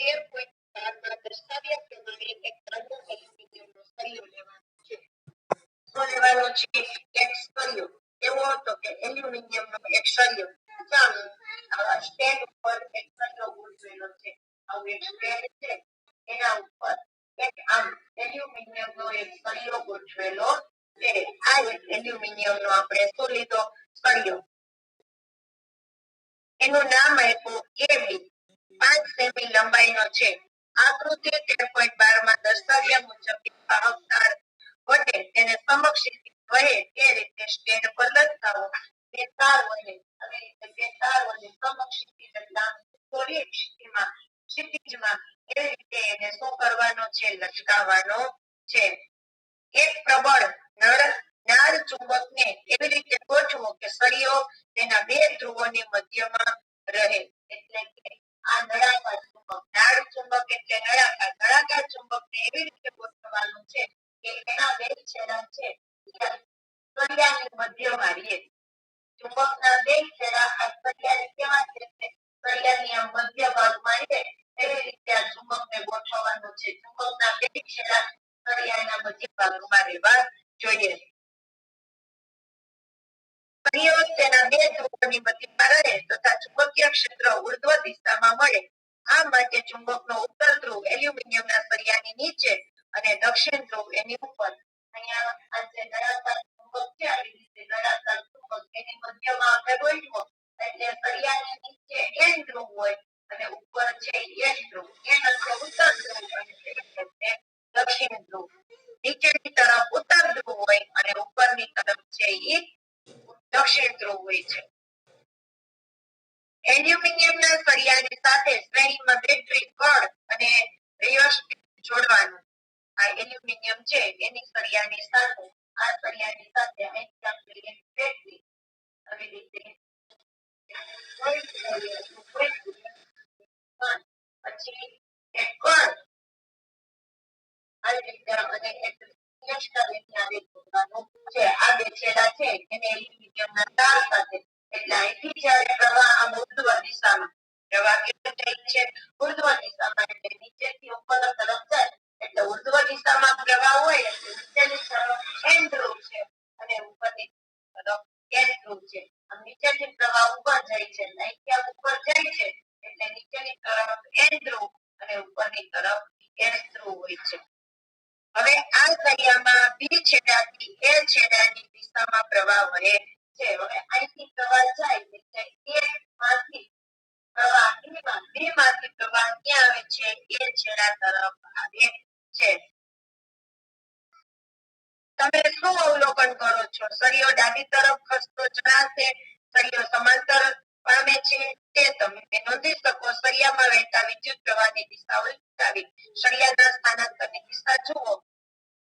13.12 માં દર્શાવ્યા પ્રમાણે એક ઘનનો એલ્યુમિનિયમનો સળિયો લેવાનો છે. શું લેવાનો છે? એક સળિયો. એવો હતો કે એલ્યુમિનિયમનો એક સળિયો. ચાલો આવા સ્ટેન્ડ ઉપર એક સળિયો ગોઠવેલો છે. આવું એક સ્ટેન્ડ છે, એના ઉપર એક આમ એલ્યુમિનિયમનો એક સળિયો ગોઠવેલો છે. આ એક એલ્યુમિનિયમનો આપણે શું લીધો? સળિયો. એનું નામ આપ્યું કેબી. 5 સેમી લંબાઈનો છે. આકૃતિ 13.12 માં દર્શાવ્યા મુજબ વાહક તાર વડે તેને સમક્ષિતિ વહે તે રીતે સ્ટેન્ડ પર લટકાવો. બે તાર વડે આવી રીતે બે તાર વડે સમક્ષિતિ ક્ષિતિજમાં એવી રીતે એને શું કરવાનો છે? લટકાવવાનો છે. એક પ્રબળ નાળ ચુંબકને એવી રીતે ગોઠવો કે સળિયો તેના બે ધ્રુવોની મધ્યમાં રહે. એટલે કે આ નળાકાર ચુંબક, નાળ ચુંબક એટલે નળાકાર ચુંબકને એવી રીતે ગોઠવવાનું છે કે એના બે છેડા છે સળિયાની મધ્યમાં રહે. ચુંબકના બે છેડા આ સળિયાની કેવા છે? સળિયાની આ મધ્ય ભાગમાં રહે. એવી રીતે આ ચુંબકને ગોઠવવાનું છે. ચુંબકના બે છેડા સળિયાના મધ્ય ભાગમાં રહેવા જોઈએ. સળિયો તેના બે ધ્રુવોની મધ્યમાં રહે તથા ચુંબકીય ક્ષેત્ર ઉર્ધ્વ દિશામાં મળે. આ માટે ચુંબકનો ઉત્તર ધ્રુવ એલ્યુમિનિયમના સળિયાની નીચે અને દક્ષિણ ધ્રુવ એની ઉપર. અહીંયા આ જે નળાકાર ચુંબક છે, આવી રીતે નળાકાર ચુંબક એની મધ્યમાં આપણે ગોઠવો એટલે સળિયાની નીચે એન ધ્રુવ હોય અને ઉપર છે એસ ધ્રુવ. એન એટલે ઉત્તર ધ્રુવ અને દક્ષિણ ધ્રુવ. નીચેની તરફ ઉત્તર ધ્રુવ હોય અને ઉપરની તરફ છે એ દક્ષિણ ધ્રુવ હોય છે. એલ્યુમિનિયમના સળિયાની સાથે શ્રેણીમાં બેટરી કળ અને રિયોસ્ટેટ જોડવાનું. આ એલ્યુમિનિયમ છે એની સળિયાની સાથે આ સળિયાની સાથે અહીંથી આપણે એક બેટરી આવી રીતે પછી એક કળ આવી રીતે અને એક આ બે છેડા છે એને એલ્યુમિનિયમના તાર સાથે. એટલે અહીંથી જ્યારે પ્રવાહ આમ ઉર્ધ્વ દિશામાં, પ્રવાહ કેવો જાય છે? ઉર્ધ્વ દિશામાં. એટલે નીચેથી ઉપર તરફ જાય એટલે ઉર્ધ્વ દિશામાં પ્રવાહ હોય એટલે નીચેની તરફ એન ધ્રુવ છે અને ઉપરની તરફ એસ ધ્રુવ છે. આમ નીચેથી પ્રવાહ ઉપર જાય છે, અહીંથી આમ ઉપર જાય છે એટલે નીચેની તરફ એન ધ્રુવ અને ઉપરની તરફ એસ ધ્રુવ હોય છે. હવે આ સળિયામાં બી છેડાથી એ છેડાની દિશામાં પ્રવાહ વહે છે. હવે અહીંથી પ્રવાહ જાય એટલે એ માંથી પ્રવાહ બી માંથી પ્રવાહ ક્યાં આવે છે? એ છેડા તરફ આવે છે. તમે શું અવલોકન કરો છો? સળિયો ડાબી તરફ ખસતો જણાશે. સળિયો સમાંતર પામે છે તે તમે નોંધી શકો. સળિયામાં વહેતા વિદ્યુત પ્રવાહની દિશા ઉલટાવી સળિયાના સ્થાનાંતરની દિશા જુઓ.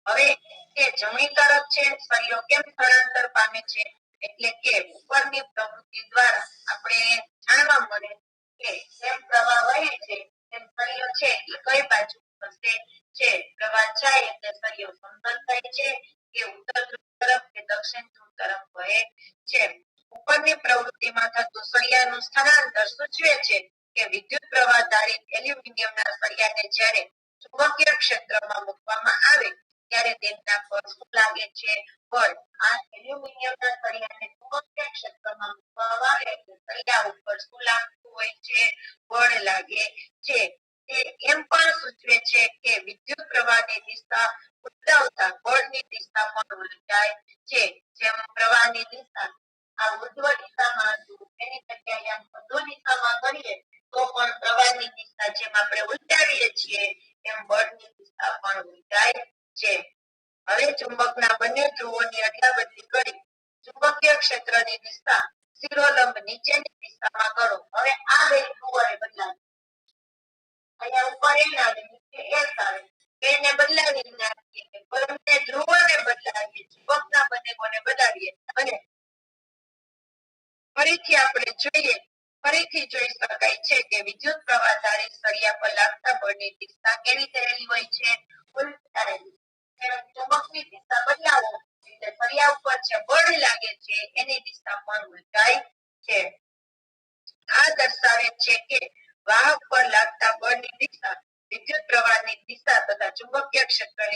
હવે તે જમણી તરફ છે. સળિયો કેમ સ્થળાંતર પામે છે? એટલે કે ઉપરની પ્રવૃત્તિ દ્વારા આપણે જાણવા મળે કે જેમ પ્રવાહ વહે છે તેમ સળિયો છે એ કઈ બાજુ ખસે છે. પ્રવાહ જાય એટલે સળિયો સમતલ થાય છે કે ઉત્તર ધ્રુવ તરફ કે દક્ષિણ ધ્રુવ તરફ વહે છે. ઉપરની પ્રવૃત્તિમાં થતું સળિયાનું સ્થળાંતર સૂચવે છે કે વિદ્યુત પ્રવાહ ધારિત એલ્યુમિનિયમના સળિયાને જ્યારે ચુંબકીય ક્ષેત્રમાં મૂકવામાં આવે ત્યારે તેમના પર શું લાગે છે? બળ. આ એલ્યુમિનિયમના સળિયાને ચુંબકીય ક્ષેત્રમાં મૂકવામાં આવે એટલે સળિયા ઉપર શું લાગતું હોય છે? બળ લાગે છે. તે એમ પણ સૂચવે છે કે વિદ્યુત પ્રવાહની દિશા ઉલટાવતા બળની દિશા પણ ઉલટાય છે. જેમ પ્રવાહની દિશા આ ઉર્ધ્વ દિશામાં હતું એની જગ્યાએ આમ અધો દિશામાં કરીએ તો પણ પ્રવાહની દિશા જેમ આપણે ઉલટાવીએ છીએ એમ બળની દિશા પણ ઉલટાય છે. હવે ચુંબકના બંને ધ્રુવોની અદલાબદલી કરી ચુંબકીય ક્ષેત્રની દિશા શિરોલંબ નીચેની દિશામાં કરો. હવે આ બે ધ્રુવોને બદલાવી અહીંયા ઉપર એન આવે નીચે એસ આવે. એને બદલાવી નાખીએ, બંને ધ્રુવોને બદલાવીએ, ચુંબકના બંને કોને બદલાવીએ અને ફરીથી આપણે જોઈએ. ફરીથી જોઈ શકાય છે કે વિદ્યુત પ્રવાહ ધારિત સળિયા પર લાગતા બળની દિશા કેવી થયેલી હોય છે? ઉલટાયેલી. ચુંબકની દિશા બદલાવો એટલે સળિયા ઉપર જે બળ લાગે છે એની દિશા પણ ઉલટાય છે. આ દર્શાવે છે કે વાહક પર લાગતા બળની દિશા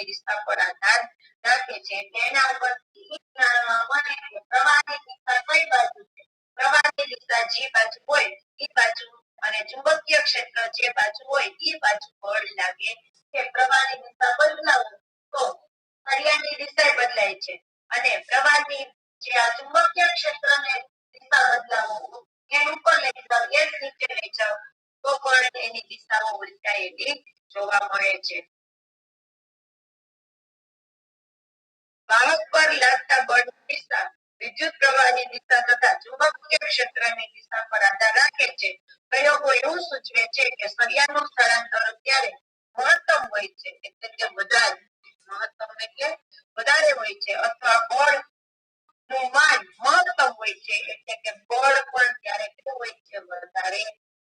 ક્ષેત્રની દિશા પર આધાર રાખે છે. તેના ઉપરથી જાણવા મળે કે પ્રવાહની દિશા કઈ બાજુ છે. પ્રવાહની દિશા જે બાજુ હોય એ બાજુ અને ચુંબકીય ક્ષેત્ર જે બાજુ હોય એ બાજુ બળ લાગે છે. પ્રવાહની દિશા બદલાવું તો સળિયાની દિશા બદલાય છે અને પ્રવાહની જે આ ચુંબકીય ક્ષેત્રને દિશા બદલાવું એને ઉપર લઈ જાવ એ નીચે લઈ જાવ તો પણ એની દિશાઓ ઉલટાયેલી જોવા મળે છે. વાહક પર લાગતા બળની દિશા વિદ્યુત પ્રવાહની દિશા તથા ચુંબકીય ક્ષેત્રની દિશા પર આધાર રાખે છે. પ્રયોગો એવું સૂચવે છે કે સળિયાનું સ્થળાંતર ત્યારે મહત્તમ હોય છે એટલે કે વધારે મહત્તમ એટલે વધારે હોય છે અથવા બળ નું માન મહત્તમ હોય છે એટલે કે બળ પણ ત્યારે કેવું હોય છે વધારે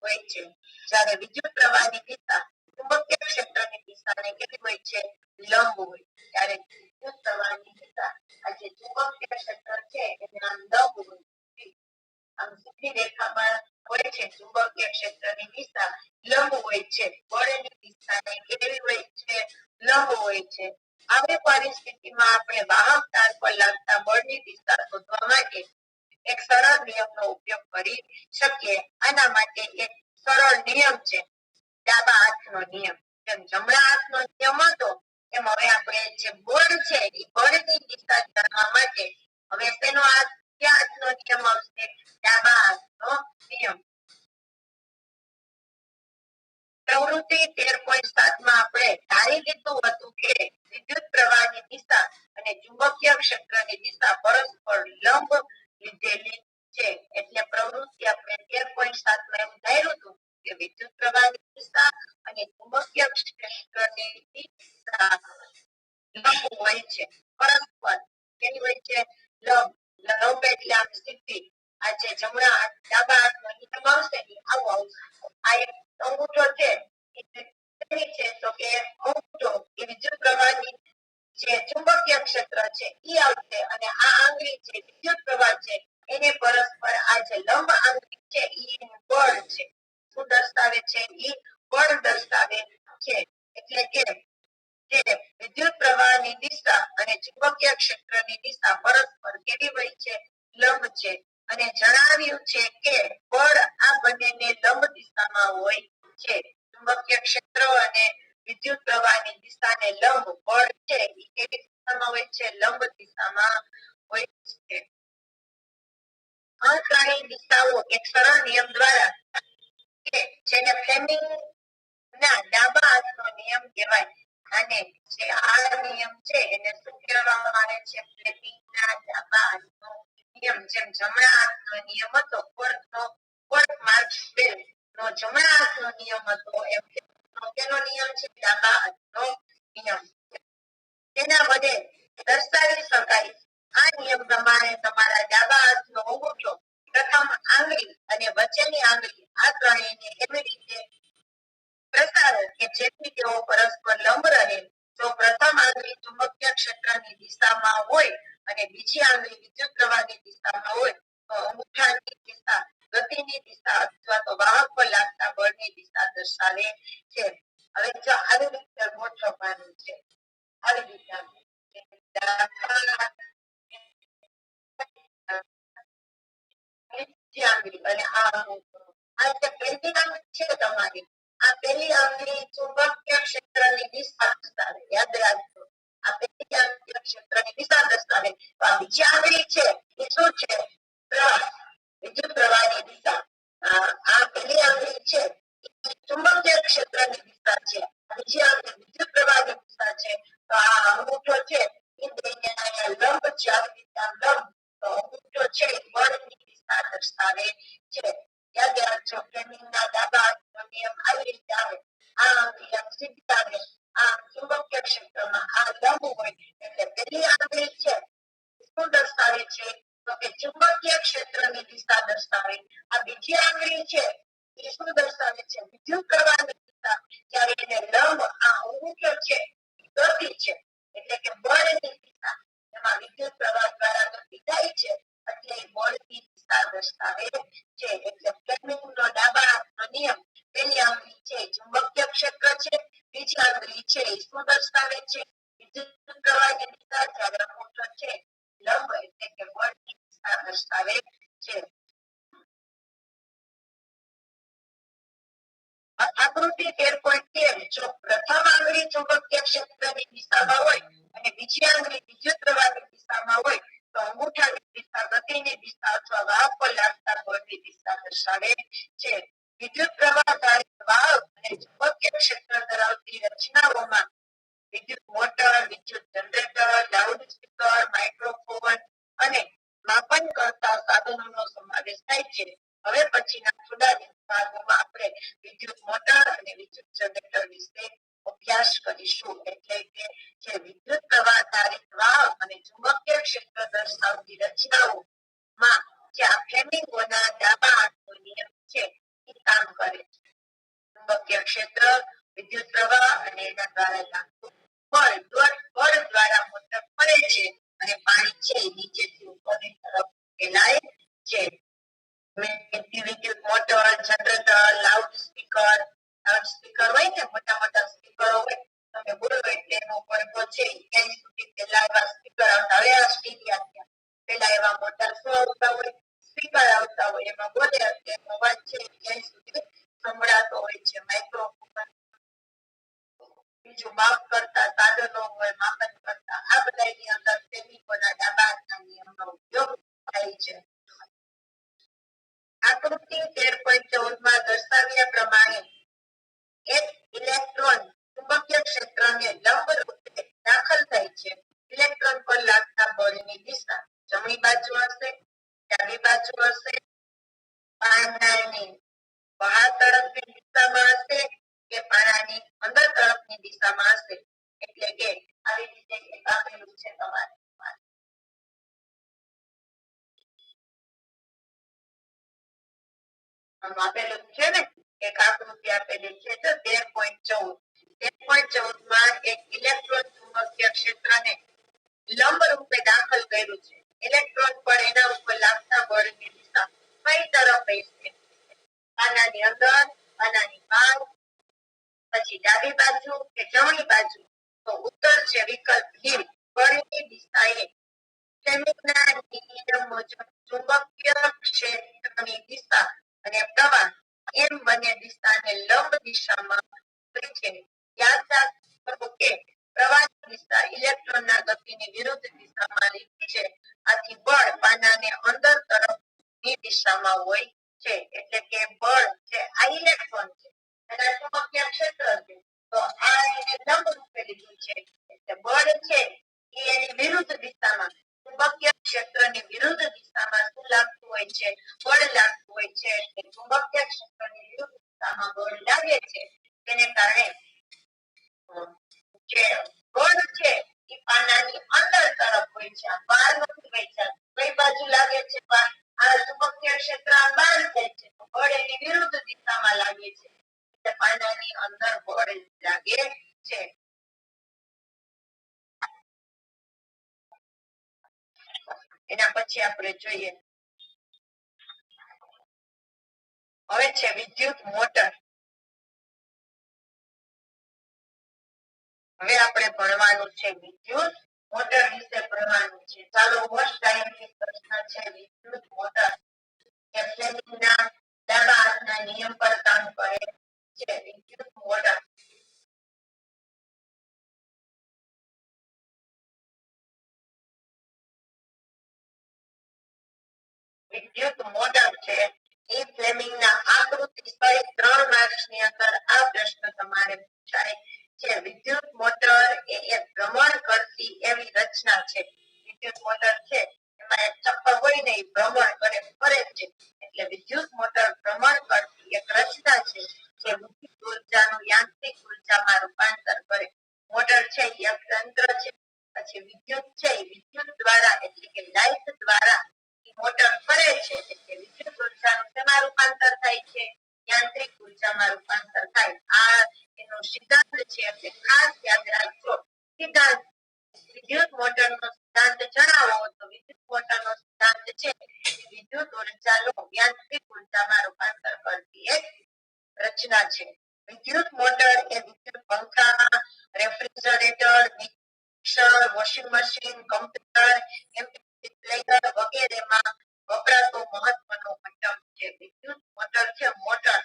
હોય છે. જ્યારે વિદ્યુત પ્રવાહની દિશા ચુંબકીય ક્ષેત્રની દિશાને કેવી હોય છે લંબ હોય ત્યારે વિદ્યુત પ્રવાહની દિશા આ જે ચુંબકીય ક્ષેત્ર છે એને આમ લંબ હોય છે. આમ સીધી રેખામાં હોય છે ચુંબકીય ક્ષેત્રની દિશા લંબ હોય છે. બળની દિશાને કેવી હોય છે લંબ હોય છે. આવી પરિસ્થિતિમાં આપણે વાહક તાર પર લાગતા બળની દિશા શોધવા માટે એક સરળ નિયમનો ઉપયોગ કરી શકીએ. આના માટે એક સરળ નિયમ છે ડાબા હાથનો નિયમ. જેમ જમણા હાથનો નિયમ હતો એમ હવે આપણે જે બળ છે એ બળની દિશા જાણવા માટે હવે તેનો હાથ ક્યાં હાથનો નિયમ આવશે ડાબા હાથનો નિયમ. પ્રવૃત્તિ 13.7 માં આપણે ધારી લીધું હતું કે વિદ્યુત પ્રવાહની દિશા અને ચુંબકીય ક્ષેત્રની દિશા પરસ્પર લંબ લીધેલી છે. એટલે પ્રવૃત્તિ આપણે 13.7 માં એવું ધાર્યું હતું કે વિદ્યુત પ્રવાહની દિશા અને ચુંબકીય ક્ષેત્રની દિશા લંબ હોય છે પરસ્પર કેવી હોય છે લંબ. લંબ એટલે આમ સીધી આ જે જમણા હાથ ડાબા હાથનો નિયમ આવશે ને આવો આવશે. આ એક અંગૂઠો છે છે તો કે અંગૂઠો એ વિદ્યુત પ્રવાહની જે ચુંબકીય ક્ષેત્ર છે એ આવશે અને આ આંગળી છે વિદ્યુત પ્રવાહ છે એને પરસ્પર આ જે લંબ આંગળી છે એ બળ છે. શું દર્શાવે છે એ બળ દર્શાવે છે. એટલે કે જે વિદ્યુત પ્રવાહની દિશા અને ચુંબકીય ક્ષેત્રની દિશા પરસ્પર કેવી હોય છે લંબ છે. અને જણાવ્યું છે કે બળ આ બંનેને લંબ દિશામાં હોય છે. ચુંબકીય ક્ષેત્ર અને વિદ્યુત પ્રવાહની દિશાને લંબ બળ છે એ કેવી દિશામાં હોય છે લંબ દિશામાં હોય છે. આ ત્રણેય દિશાઓ એક સરળ નિયમ દ્વારા કે જેને ફ્લેમિંગ ના ડાબા હાથનો નિયમ કહેવાય. અને જે આ નિયમ છે એને શું કહેવામાં આવે છે ફ્લેમિંગ ના ડાબા હાથનો નિયમ. જેમ જમણા હાથનો નિયમ હતો કોર્ટ માર્ક્સ બેલ નો જમણા હાથનો નિયમ હતો એમ તેનો નિયમ છે ડાબા હાથનો નિયમ. તેના વડે દર્શાવી શકાય આ નિયમ પ્રમાણે તમારા ડાબા હાથનો અંગૂઠો પ્રથમ આંગળી અને વચ્ચેની આંગળી આ ત્રણેયને એવી રીતે પ્રસારો કે જેથી તેઓ પરસ્પર લંબ રહે. જો પ્રથમ આંગળી ચુંબકીય ક્ષેત્રની દિશામાં હોય અને બીજી આંગળી વિદ્યુત પ્રવાહની દિશામાં હોય તો અંગૂઠાની દિશા ગતિની દિશા અથવા તો વાહક પર લાગતા બળની દિશા દર્શાવે છે. હવે જો આવી રીતે ગોઠવવાનું છે આવી રીતે અને આ જે પહેલી આંગળી છે તમારી આ પહેલી આંગળી ચુંબકીય ક્ષેત્રની દિશા દર્શાવે. યાદ રાખજો આ પહેલી આંગળી ક્ષેત્રની દિશા દર્શાવે. તો આ બીજી આંગળી છે એ શું છે વિદ્યુત પ્રવાહની દિશા. આ પહેલી આંગળી છે ચુંબકીય ક્ષેત્રની દિશા છે. બીજી આંગળી વિદ્યુત પ્રવાહની દિશા છે. તો આ અંગૂઠો છે એ બેને અહીંયા લંબ છે આવી રીતે આમ લંબ તો અંગૂઠો છે એ બળની દિશા દર્શાવે છે. યાદ રાખજો ફ્લેમિંગના ડાબા હાથનો નિયમ આવી રીતે આવે. આ આંગળી આમ સીધી આવે આ ચુંબકીય ક્ષેત્રમાં આ લંબ હોય એટલે પહેલી આંગળી છે શું દર્શાવે છે તો કે ચુંબકીય ક્ષેત્રની દિશા દર્શાવે. આ બીજી આંગળી છે એ શું દર્શાવે છે વિદ્યુત પ્રવાહની દિશા. જ્યારે એને લંબ આ અંગૂઠો છે ગતિ છે એટલે કે બળની દિશા એમાં વિદ્યુત પ્રવાહ દ્વારા ગતિ થાય છે એટલે બળની દિશા દર્શાવે છે. એટલે ફ્લેમિંગનો ડાબા હાથનો નિયમ પહેલી આંગળી છે ચુંબકીય ક્ષેત્ર છે બીજી આંગળી છે એ શું દર્શાવે છે વિદ્યુત પ્રવાહની દિશા, જ્યારે મોટર છે લંબ એટલે કે બળની દિશા દર્શાવે છે. આકૃતિ 13.13 જો પ્રથમ આંગળી ચુંબકીય ક્ષેત્રની દિશામાં હોય અને બીજી આંગળી વિદ્યુત પ્રવાહની દિશામાં હોય તો અંગૂઠાની દિશા ગતિની દિશા અથવા વાહક પર લાગતા બળની દિશા દર્શાવે છે. વિદ્યુત પ્રવાહ ધારિત વાહક અને ચુંબકીય ક્ષેત્ર ધરાવતી રચનાઓમાં વિદ્યુત મોટર, વિદ્યુત જનરેટર, લાઉડ સ્પીકર, માઇક્રોફોન અને માપન કરતા સાધનોનો સમાવેશ થાય છે. હવે પછીના થોડા ભાગોમાં આપણે વિદ્યુત મોટર અને વિદ્યુત જનરેટર વિશે અભ્યાસ કરીશું. એટલે કે જે વિદ્યુત પ્રવાહ ધારિત વાહક અને ચુંબકીય ક્ષેત્ર દર્શાવતી રચનાઓમાં જે આ ફ્લેમિંગોના ડાબા હાથનો નિયમ છે એ કામ કરે છે. ચુંબકીય ક્ષેત્ર, વિદ્યુત પ્રવાહ અને એના દ્વારા લાગતું બળ દ્વારા મોટર ફરે છે અને પાણી છે નીચેથી ઉપરની તરફ ફેલાય છે. વિદ્યુત મોટર, જનરેટર, લાઉડ સ્પીકર હોય ને, મોટા મોટા સ્પીકરો હોય, તમે બોલો એટલે એનો પડઘો છે ક્યાંય સુધી પેલા એવા સ્પીકર આવતા. હવે આ સ્ટીરિયા થયા, પેલા એવા મોટા શું આવતા હોય, સ્પીકર આવતા હોય, એમાં બોલે એટલે અવાજ છે ક્યાંય સુધી સંભળાતો હોય છે. માઇક્રોફોન, બીજું માપ કરતા સાધનો હોય, માપન કરતા, આ બધાની અંદર ફ્લેમિંગોના ડાબા હાથના નિયમનો ઉપયોગ થાય છે. આકૃતિ 13.14 માં દર્શાવ્યા પ્રમાણે એક ઇલેક્ટ્રોન ચુંબકીય ક્ષેત્રને લંબ રૂપે દાખલ થાય છે. ઇલેક્ટ્રોન પર લાગતા બળની દિશા જમણી બાજુ હશે, ડાબી બાજુ હશે, પાનાની બહાર તરફની દિશામાં હશે કે પાનાની અંદર તરફની દિશામાં હશે. એટલે કે આવી રીતે એક આપેલું છે તમારે આપેલું છે ને, એક આકૃતિ આપેલી છે તો 13.14. 13.14 માં એક ઇલેક્ટ્રોન ચુંબકીય ક્ષેત્રને લંબ રૂપે દાખલ કર્યું છે. ઇલેક્ટ્રોન પર એના ઉપર લાગતા બળની દિશા કઈ તરફ હશે? પાનાની અંદર, પાનાની બહાર, પછી ડાબી બાજુ કે જમણી બાજુ? તો ઉત્તર છે વિકલ્પ હિમ, બળની દિશાએ. ફ્લેમિંગના નિયમ મુજબ ચુંબકીય ક્ષેત્રની દિશા અને પ્રવાહ એમ બંને દિશાને લંબ દિશામાં હોય છે. યાદ રાખો કે પ્રવાહની દિશા ઇલેક્ટ્રોનના ગતિની વિરુદ્ધ દિશામાં લીધી છે. આથી બળ પાનાને અંદર તરફની દિશામાં હોય છે. એટલે કે બળ છે આ ઇલેક્ટ્રોન છે, એના ચુંબકીય ક્ષેત્ર છે, તો આ એને લંબ રૂપે લીધું છે. એટલે બળ છે એ એની વિરુદ્ધ દિશામાં, ચુંબકીય ક્ષેત્રની વિરુદ્ધ દિશામાં શું લાગતું હોય છે? બળ લાગતું હોય છે. એટલે ચુંબકીય ક્ષેત્રની વિરુદ્ધ દિશામાં બળ લાગે છે. તેને કારણે જે બળ છે એ પાનાની અંદર તરફ હોય છે, બહાર નથી હોય છે. કઈ બાજુ લાગે છે? આ ચુંબકીય ક્ષેત્ર બહાર જાય છે, તો બળ એની વિરુદ્ધ દિશામાં લાગે છે. એટલે પાનાની અંદર બળ લાગે છે. એના પછી આપણે જોઈએ હવે છે વિદ્યુત મોટર. હવે આપણે ભણવાનું છે વિદ્યુત મોટર વિશે ભણવાનું છે. ચાલો મોસ્ટ ટાઈમની પ્રશ્ન છે વિદ્યુત મોટર એ ફ્લેમિંગના ડાબા હાથના નિયમ પર કામ કરે છે. વિદ્યુત મોટર છે એ ફ્લેમિંગના આકૃતિ સહિત 3 માર્ક્સની અંદર આ પ્રશ્ન તમારે પૂછાય છે. વિદ્યુત મોટર એ એક ભ્રમણ કરતી એવી રચના છે. વિદ્યુત મોટર છે એમાં એક ચક્કર હોય ને એ ભ્રમણ કરે, ફરે છે. એટલે વિદ્યુત મોટર ભ્રમણ કરતી એક રચના છે જે વિદ્યુત ઉર્જાનું યાંત્રિક ઉર્જામાં રૂપાંતર કરે. મોટર છે એ એક તંત્ર છે. પછી વિદ્યુત છે એ વિદ્યુત દ્વારા એટલે કે લાઇટ દ્વારા મોટર ફરે છે. એટલે વિદ્યુત ઉર્જાનું શેમાં રૂપાંતર થાય છે? યાંત્રિક ઉર્જામાં રૂપાંતર થાય. આ એનો સિદ્ધાંત છે એટલે ખાસ યાદ રાખજો. સિદ્ધાંત વિદ્યુત મોટરનો સિદ્ધાંત જણાવો તો વિદ્યુત મોટરનો સિદ્ધાંત છે વિદ્યુત ઉર્જાનું યાંત્રિક ઉર્જામાં રૂપાંતર કરતી એક રચના છે. વિદ્યુત મોટર એ વિદ્યુત પંખા, રેફ્રિજરેટર, મશીન, કમ્પ્યુટર, પ્લેયર વગેરેમાં વપરાતો મહત્વનો ઘટક છે. વિદ્યુત મોટર છે, મોટર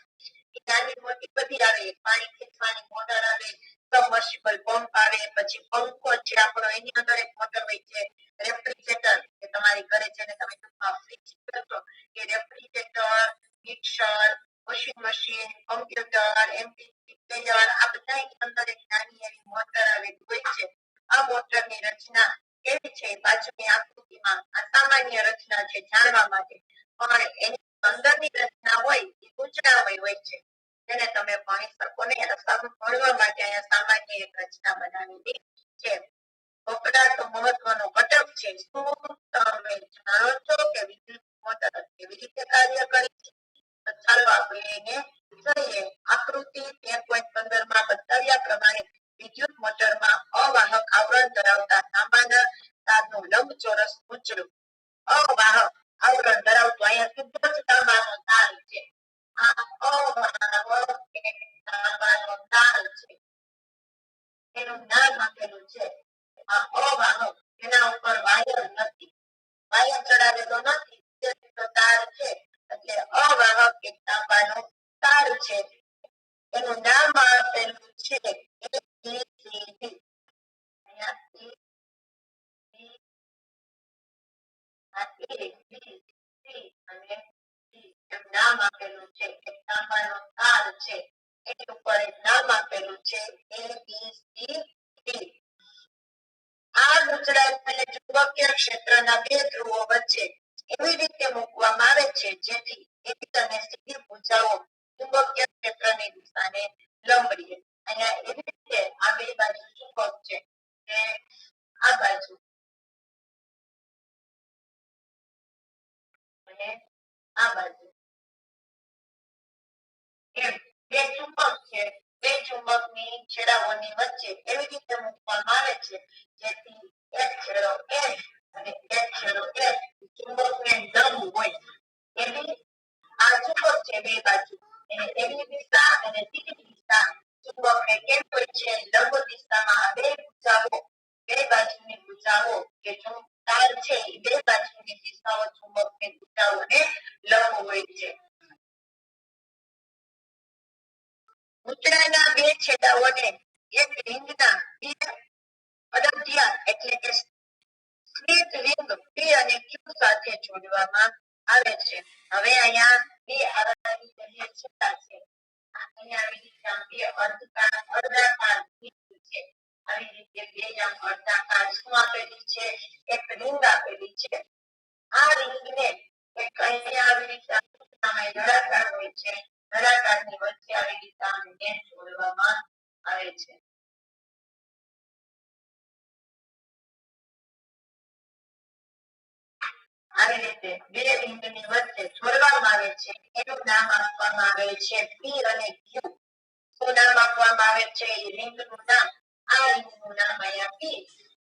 નાની મોટી બધી આવે, પાણી ખેંચવાની મોટર આવે, સબમર્સિબલ પંપ આવે, પછી પંખો છે આપણો, એની અંદર એક મોટર હોય છે. રેફ્રિજરેટર કે તમારી ઘરે છે ને તમે ફ્રીજ કરશો કે refrigerator, mixer, washing machine, computer, MP player, આ બધા એની અંદર એક નાની એવી મોટર આવેલી હોય છે. આ મોટરની રચના કેવી છે બાજુની આકૃતિમાં અસામાન્ય રચના છે જાણવા માટે, પણ એની અંદરની રચના હોય એ ગૂંચળામય હોય છે, જેને તમે ભણી શકો ને ભણવા માટે અહીંયા સામાન્ય એક રચના બનાવેલી છે. વપરાતો મહત્વનો ઘટક છે. શું તમે જાણો છો કે વિદ્યુત મોટર કેવી રીતે કાર્ય કરે છે? તો ચાલો આપણે એને જોઈએ. આકૃતિ 13.15 માં બતાવ્યા પ્રમાણે વિદ્યુત મોટરમાં અવાહક આવરણ ધરાવતા તાંબાના તારનું લંબચોરસ પૂંછડું, અવાહક આવરણ ધરાવતું અહીંયા સીધો જ તાંબાનો તાર છે. આ અવાહક તાંબાનો તાર છે, એનું નામ આપેલું છે. આ અવાહક, એના ઉપર વાયર નથી, વાયર ચડાવેલો નથી, તાર છે એટલે અવાહક એક તાંબાનો તાર છે. એનું નામ આપેલું છે ABCD. નામ આપેલું છે, એક તાંબાનો તાર છે, એની ઉપર એક નામ આપેલું છે ABCD. આ ગૂંચળાયેલ ચુંબકીય ક્ષેત્રના બે ધ્રુવો વચ્ચે એવી રીતે મૂકવામાં આવે છે જેથી એક અને સીધી ભુજાઓ ચુંબકીય ક્ષેત્રની દિશાને લંબ રહે. અહીંયા એવી રીતે આ બે બાજુ ચુંબક છે કે આ બાજુ અને આ બાજુ એમ બે ચુંબક છે, બે ચુંબકની છેડાઓની વચ્ચે એવી રીતે મૂકવામાં આવે છે જેથી એક છેડો S અને એક છેડો S ચુંબકને લંબ હોય. એવી આ ચુંબક છે બે બાજુ, એને એવી દિશા અને સીધી દિશા ચુંબકને કેમ હોય છે લંબ દિશામાં. આ બે ભુજાઓ, બે બાજુની ભુજાઓ કે તાર છે એ બે બાજુની દિશાઓ ચુંબકની ભુજાઓને લંબ હોય છે. ગૂંચળાના બે છેડાઓને એક રિંગના બે અડધિયા એટલે કે સ્પ્લિટ રિંગ P અને Q સાથે જોડવામાં આવે છે. હવે અહીંયા બે આધારની બે છેડા છે, અહીંયા આવી રીતે બે અર્ધાકાર છે, આવી રીતે બે અર્ધાકાર શું આપેલી છે, એક રિંગ આપેલી છે. આ રિંગને એક અહીંયા આવી રીતે નળાકાર હોય છે, નળાકારની વચ્ચે આવી રીતે જોડવામાં આવે છે. આવી રીતે બે રિંગની વચ્ચે જોડવામાં આવે છે, એનું નામ આપવામાં આવે છે P અને Q. શું નામ આપવામાં આવે છે એ રિંગનું નામ? આ રિંગનું નામ અહીંયા P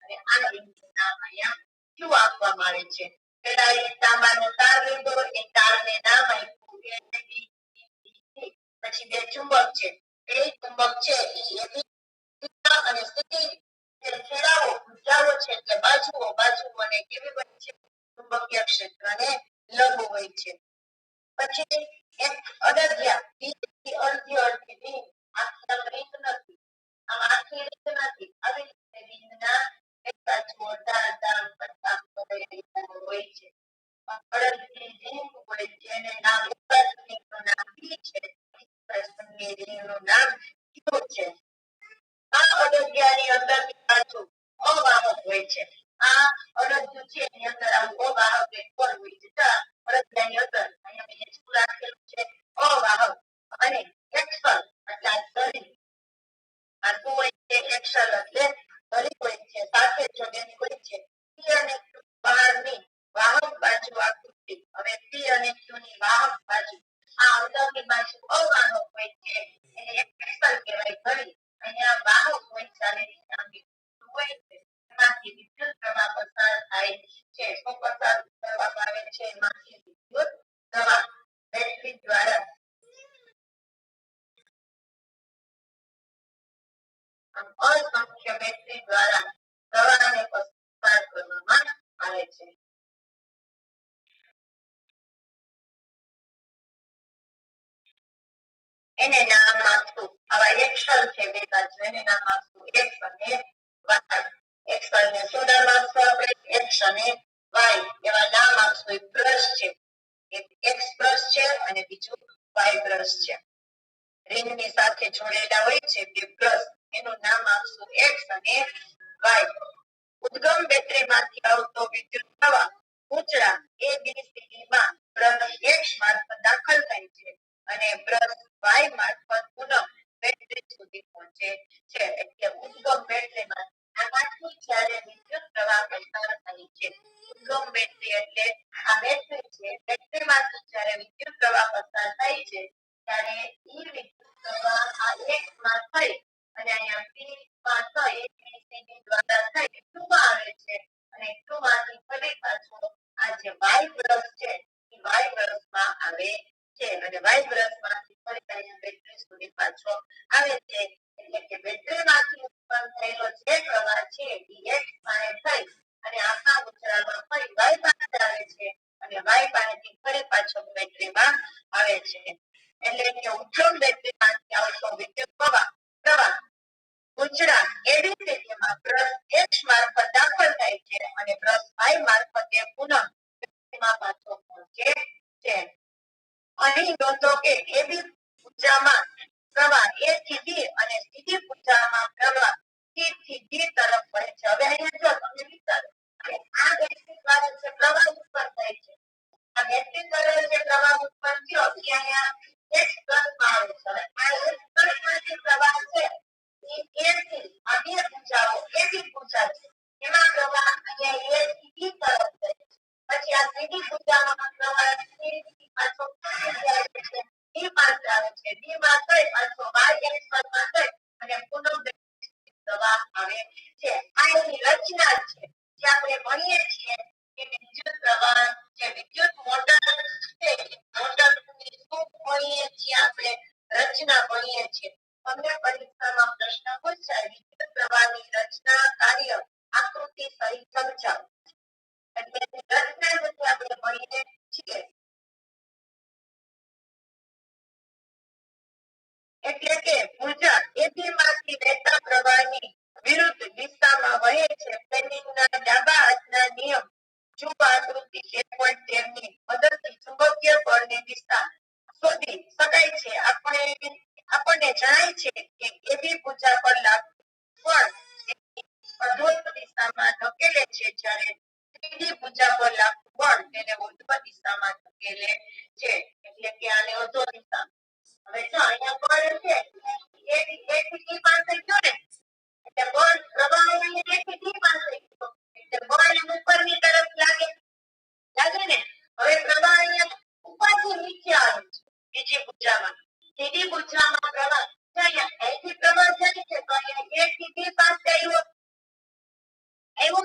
અને આ રિંગનું નામ અહીંયા Q આપવામાં આવે છે. પેલા એક તાંબાનો તાર લીધો, એ તારને નામ આપ્યું ABCD. પછી બે ચુંબક છે, બે ચુંબક છે એ અને સીધી છેડાઓ ભુજાઓ છે એટલે બાજુઓ અને કેવી બની છે ચુંબકીય ક્ષેત્રને લંબ હોય છે. પછી એક અડધ્યા અડધી અડધી રિંગ, આખી રિંગ નથી, આમ આખી રિંગ નથી, આવી રીતે રિંગના એક બાજુ હોય છે. અડધી રિંગ હોય જેને નામ એક બાજુ રિંગનું નામ P છે, બીજી રિંગનું નામ Q છે. આ અડધ્યાની અંદરની બાજુ અવાહક હોય છે. આ અડધ્યું છે એની અંદર આવું અવાહક એક કોર હોય છે. અડધ્યાની અંદર અહીંયા મેં શું રાખેલું છે અવાહક અને એક્સલ એટલે ધરી. આ શું હોય છે એક્સલ એટલે ધરી હોય છે, સાથે જોડેલી હોય છે. P અને Q બહારની વાહક બાજુ આકૃતિ. હવે P અને Q ની વાહક બાજુ, આ અંદરની બાજુ અવાહક હોય છે એને એક્સલ કહેવાય ધરી. અહીંયા વાહક હોય ચાલે હોય છે, એમાંથી વિદ્યુત પ્રવાહ પસાર થાય છે. શું પસાર કરવામાં આવે છે? એમાંથી વિદ્યુત પ્રવાહ બેટરી દ્વારા અસંખ્ય બેટરી દ્વારા પ્રવાહને આવે છે. એને નામ આપશું. આવા એક્શન છે બે બાજુ, એને નામ આપશું એક્સ અને વાય. એક્સ અને શું નામ આપશું આપણે? એક્સ અને વાય એવા નામ આપશું. એક બ્રશ છે, એક એક્સ બ્રશ છે અને બીજું વાય બ્રશ છે. રિંગ ની સાથે જોડેલા હોય છે બે બ્રશ, એનું નામ આપશું એક્સ અને વાય. ઉદ્ગમ બેટરી માંથી આવતો વિદ્યુત પ્રવાહ પૂંછડા ABCD માં બ્રશ એક્સ મારફત દાખલ થાય છે અને બ્રશ વાય મારફત પુનઃ બેટરી સુધી પહોંચે છે. એટલે ઉદ્ગમ બેટરી માંથી જ્યારે વિદ્યુત પ્રવાહ પસાર થાય છે, ઉદ્ગમ બેટરી એટલે આ બેટરી છે, બેટરી માંથી જ્યારે વિદ્યુત પ્રવાહ પસાર થાય છે ત્યારે એ વિદ્યુત પ્રવાહ આ એક્સ માં થઈ અને અહીંયા પી માં થઈ ABCD દ્વારા થઈ ટુ માં આવે છે અને ટુ માંથી ફરી પાછો આ જે વાય બ્રશ છે એ વાય બ્રશ માં આવે છે અને વાય બ્રશ માંથી ફરી અહીંયા બેટરી સુધી પાછો આવે છે. એટલે કે બેટરી માંથી ઉત્પન્ન થયેલો જે પ્રવાહ છે એ એક્સ પાસે થઈ અને આખા ઉછરામાં ફરી વાય પાસે આવે છે અને વાય પાસેથી ફરી પાછો બેટરીમાં આવે છે. એટલે કે ઉદ્ગમ બેટરી માંથી આવતો વિદ્યુત પ્રવાહ પૂંછડા ABCD માં બ્રશ એક્સ મારફત દાખલ થાય છે અને બ્રશ વાય મારફતે પુનઃ બેટરીમાં પાછો પહોંચે છે. અહીં નોંધો કે એબી પૂંછડામાં પ્રવાહ A થી B અને સીધી પૂંછડામાં પ્રવાહ C થી D તરફ વહે છે. હવે અહીંયા જો તમે વિચારો કે આ બેટરી દ્વારા જે પ્રવાહ ઉત્પન્ન થાય છે, આ બેટરી દ્વારા જે પ્રવાહ ઉત્પન્ન થયો એ અહીંયા એક્સ પ્લસ માં આવે છે. આ એક્સ પ્લસ માં જે પ્રવાહ છે એ A થી આ બે પૂંછડાઓ એબી પૂંછડા છે એમાં પ્રવાહ અહીંયા A થી B તરફ જાય છે. પછી આ સીધી પૂંછડામાં પ્રવાહ C થી પાછો D પાસે આવે છે. D માં થઈ પાછો વાય એક્સ માં થઈ અને પુનઃ પ્રવાહ આવે છે. આ એની રચના છે જે આપણે ભણીએ છીએ કે વિદ્યુત પ્રવાહ જે વિદ્યુત મોટર છે, મોટરની શું ભણીએ છીએ આપણે? રચના ભણીએ છીએ. તમને પરીક્ષામાં પ્રશ્ન પૂછાય વિદ્યુત પ્રવાહની રચના, કાર્ય આકૃતિ સહિત સમજાવો. એટલે રચના જે આપણે ભણીએ છીએ એટલે કે ઉર્જા એબી માંથી વહેતા પ્રવાહની વિરુદ્ધ દિશામાં વહે છે. ફ્લેમિંગના ડાબા હાથના નિયમ જુઓ આકૃતિ 1.13 ની મદદથી ચુંબકીય બળની દિશા શોધી શકાય છે. આપણને જણાય છે કે એબી પૂંછડા પર લાગતું બળ અધોધ દિશામાં ધકેલે છે જ્યારે સીધી પૂંછડા પર લાગતું બળ તેને ઉર્ધ્વ દિશામાં ધકેલે છે. એટલે કે આને અધોધ દિશા. હવે જો અહીંયા બળ છે એ થી D પાસે ગયો ને એટલે બળ પ્રવાહ અહીંયા A થી D પાસે ગયો એટલે બળ ઉપરની તરફ લાગે ને. હવે પ્રવાહ અહીંયા ઉપરથી નીચે આવે છે બીજી પૂંછડામાં. સીધી પૂંછડામાં પ્રવાહ અહીંયા અહીંથી પ્રવાહ જાય છે તો અહીંયા A થી D પાસે આવ્યો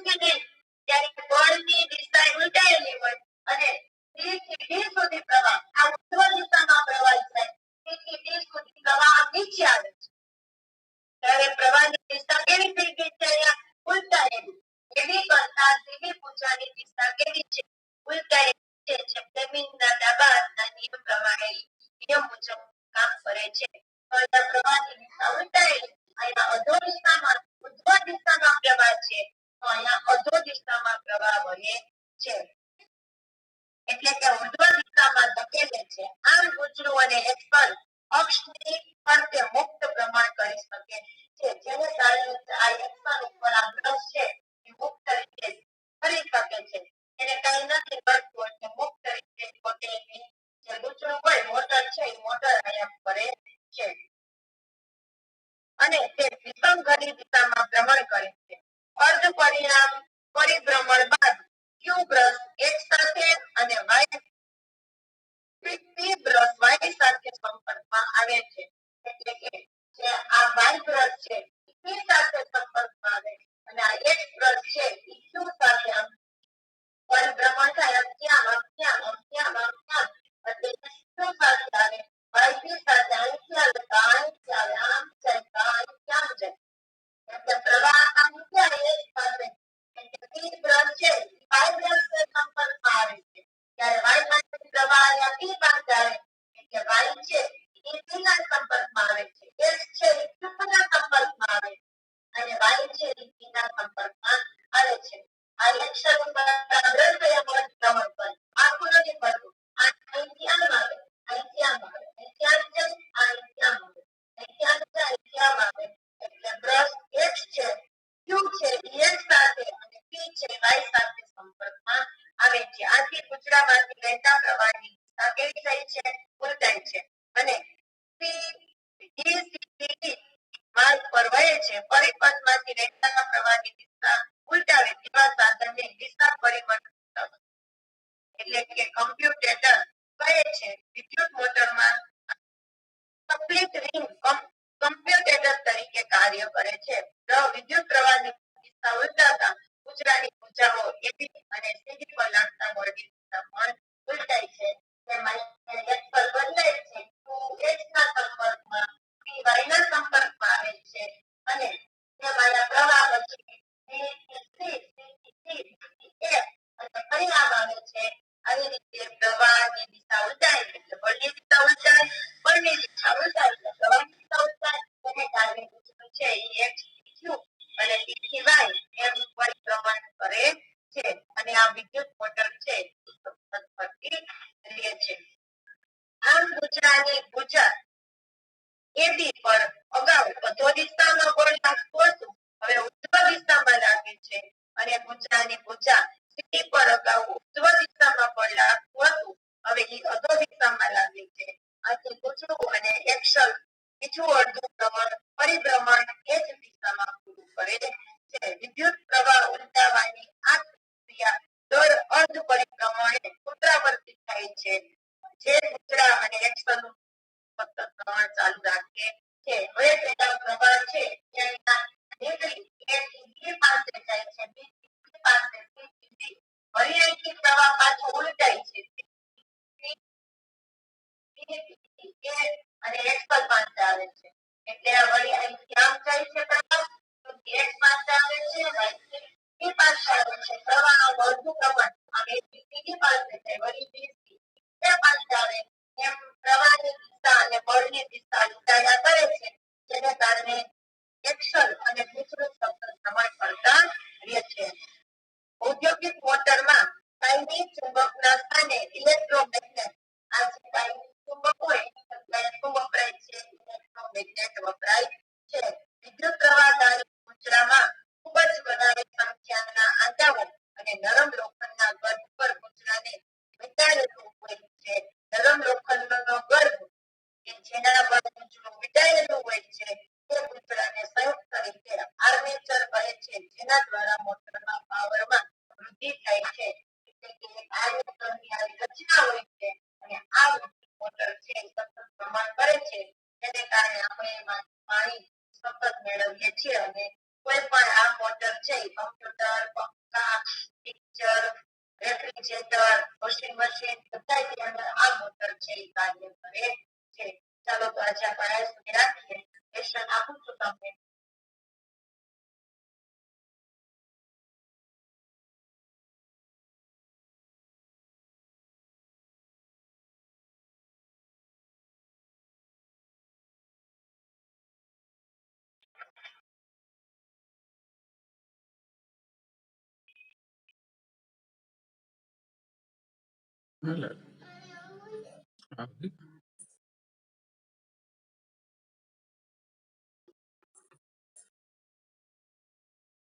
કે નહીં? ત્યારે બળની દિશા ઉલટાયેલી હોય અને C થી D સુધી પ્રવાહ આ ઉર્ધ્વ દિશામાં પ્રવાહિત થાય. C થી D સુધી પ્રવાહ નીચે આવે છે. ત્યારે પ્રવાહની દિશા કેવી થઈ ગઈ છે? અહીંયા ઉલટાયેલી. એબી કરતા સીધી પૂંછડાની દિશા કેવી છે? ઉલટાયેલી છે. જે ફ્લેમિંગના ડાબા હાથના નિયમ પ્રમાણે નિયમ મુજબ કામ કરે છે. તો અહીંયા પ્રવાહની દિશા ઉલટાયેલી, અહીંયા અધો દિશામાં ઉર્ધ્વ દિશામાં પ્રવાહ છે તો અહીંયા અધો દિશામાં પ્રવાહ વહે છે. એટલે કે ઉર્ધ્વ દિશામાં ધકેલે છે. આમ પૂંછડું અને એક્સલ અક્ષની ફરતે મુક્ત પ્રમાણ કરી શકે છે. જેને કારણે આ એક્સલ ઉપર આ બ્રશ છે એ મુક્ત રીતે ફરી શકે છે. એને કઈ નથી કરતું એટલે મુક્ત રીતે પોતેની જે પૂંછડું હોય મોટર છે એ મોટર અહીંયા ફરે છે અને તે વિષમઘરી દિશામાં ભ્રમણ કરે છે. અર્ધ પરિભ્રમણ બાદ ક્યુ બ્રશ એક સાથે અને વાય પી બ્રશ વાય સાથે સંપર્કમાં આવે છે. એટલે કે જે આ વાય બ્રશ છે એ પી સાથે સંપર્કમાં આવે અને આ એક્સ બ્રશ છે એ ક્યુ સાથે પરિભ્રમણ થાય. આમ ત્યાં એટલે ક્યુ સાથે આવે વાય પી સાથે અહીંથી આવે તો અહીંથી આવે આમ જાય તો અહીંથી આમ જાય. એટલે પ્રવાહ આમ જાય એક પાસે એટલે પી બ્રશ છે વાયુના સંપર્કમાં આવે છે ત્યારે વાયુમાંથી પ્રવાહ અહીંયા પી પાસે આવે એટલે વાયુ છે એ પીના સંપર્કમાં આવે છે એસ છે એ ચુંબકના સંપર્કમાં આવે છે અને વાયુ છે એ પીના સંપર્કમાં આવે છે આ એક્શન દ્રવ્ય ભ્રમણ કરે આખું નથી પડતું અહીંથી આમ આવે અહીંથી આમ આવે અહીંથી આમ જાય અહીંથી આમ આવે અહીંથી આમ જાય અહીંથી આમ આવે એટલે બ્રશ એક્સ છે ક્યુ છે એક્સ સાથે અને પી છે વાય સાથે સંપર્કમાં આવે છે આથી કૂતરામાંથી વહેતા પ્રવાહની દિશા કેવી થઈ છે ઉલટાઈ છે અને માર્ગ પર વહે છે પરિપથમાંથી વહેતા પ્રવાહની દિશા ઉલટાવે તેવા સાધનને દિશા પરિવર્તન એટલે કે કમ્પ્યુટેટર કહે છે વિદ્યુત મોટરમાં કમ્પ્લીટ રિંગ કમ્પ્યુટેટર તરીકે કાર્ય કરે છે વિદ્યુત પ્રવાહની દિશા ઉલટાતા કૂતરાની ભુજાઓ એબી અને સીડી પર લાગતા બળની દિશા પણ ઉલટાય છે તેમાં એક્સ પર બદલાય છે એક્સ ના સંપર્કમાં પી વાય ના સંપર્કમાં આવે છે અને તેમાં પ્રવાહ પરિણામ આવે છે આવી રીતે પ્રવાહની દિશા ઉલટાય એટલે બળની દિશા ઉલટાય બળની દિશા ઉલટાય એટલે પ્રવાહની દિશા ઉલટાય તેને કારણે પૂછ્યું છે એક્સ ક્યુ અને પી થી વાય એમ પરિભ્રમણ કરે છે અને આ વિદ્યુત મોટર છે પરથી રહે છે આમ કૂતરાની ભુજા એબી પર અગાઉ અધો દિશામાં બળ લાગતું હતું હવે ઉત્તર દિશામાં લાગે છે અને કૂતરાની ભુજા સીડી પર અગાઉ ઉત્તર દિશામાં બળ લાગતું હતું હવે એ અધો દિશામાં લાગે છે આથી કૂતરું અને એક્શન બીજું અડધું પરિભ્રમણ એ જ દિશામાં પૂરું કરે છે વિદ્યુત પ્રવાહ ઉલટાવાની આ ક્રિયા દર અર્ધ પરિભ્રમણે પુનરાવર્તિત થાય છે જે કૂતરા અને એક્શન સતત પ્રમાણ ચાલુ રાખે છે હવે પેલા પ્રવાહ છે પાસે જાય છે પાસે વળી અહીંથી પ્રવાહ પાછો ઉલટાય છે અને એક્સલ પાસે આવે છે એટલે આ વળી અહીંથી આમ જાય છે પ્રવાહ તો એક્સ પાસે આવે છે બી પાસે આવે છે પ્રવાહનો વધુ પ્રમાણ અને સીડી પાસે જાય વળી બી પાસે આવે એમ પ્રવાહની દિશા અને બળની દિશા ઉલટાયા કરે છે જેને કારણે એક્શન અને કૂતરું સતત ભ્રમણ કરતા રહે છે ઔદ્યોગિક મોટરમાં કાયમી ચુંબકના સ્થાને ઇલેક્ટ્રોમેગ્નેટ આ જે કાયમી ચુંબક હોય શું વપરાય છે ઇલેક્ટ્રોમેગ્નેટ વપરાય છે વિદ્યુત પ્રવાહધારી કૂતરામાં ખૂબ જ વધારે સંખ્યાના આંદાઓ અને નરમ લોખંડના ગર્ભ પર કૂતરાને વીંટાળેલું હોય છે નરમ લોખંડનો ગર્ભ કે જેના પર કૂતરું વીંટાળેલું હોય છે તે કૂતરાને સંયુક્ત રીતે આર્મેચર કહે છે જેના દ્વારા મોટરના પાવરમાં વૃદ્ધિ થાય છે એટલે કે આર્મેચરની આવી રચના હોય છે અને આ મોટર છે સતત ભ્રમણ કરે છે તેને કારણે આપણે એમાં પાણી સતત મેળવીએ છીએ અને કોઈ પણ આ મોટર છે કમ્પ્યુટર પંખા પિક્ચર રેફ્રિજરેટર વોશિંગ મશીન બધાની અંદર આ મોટર છે એ કાર્ય કરે છે ચાલો તો આજે આપણે આ સુધી રાખીએ લેસન આપું છું તમને Hello.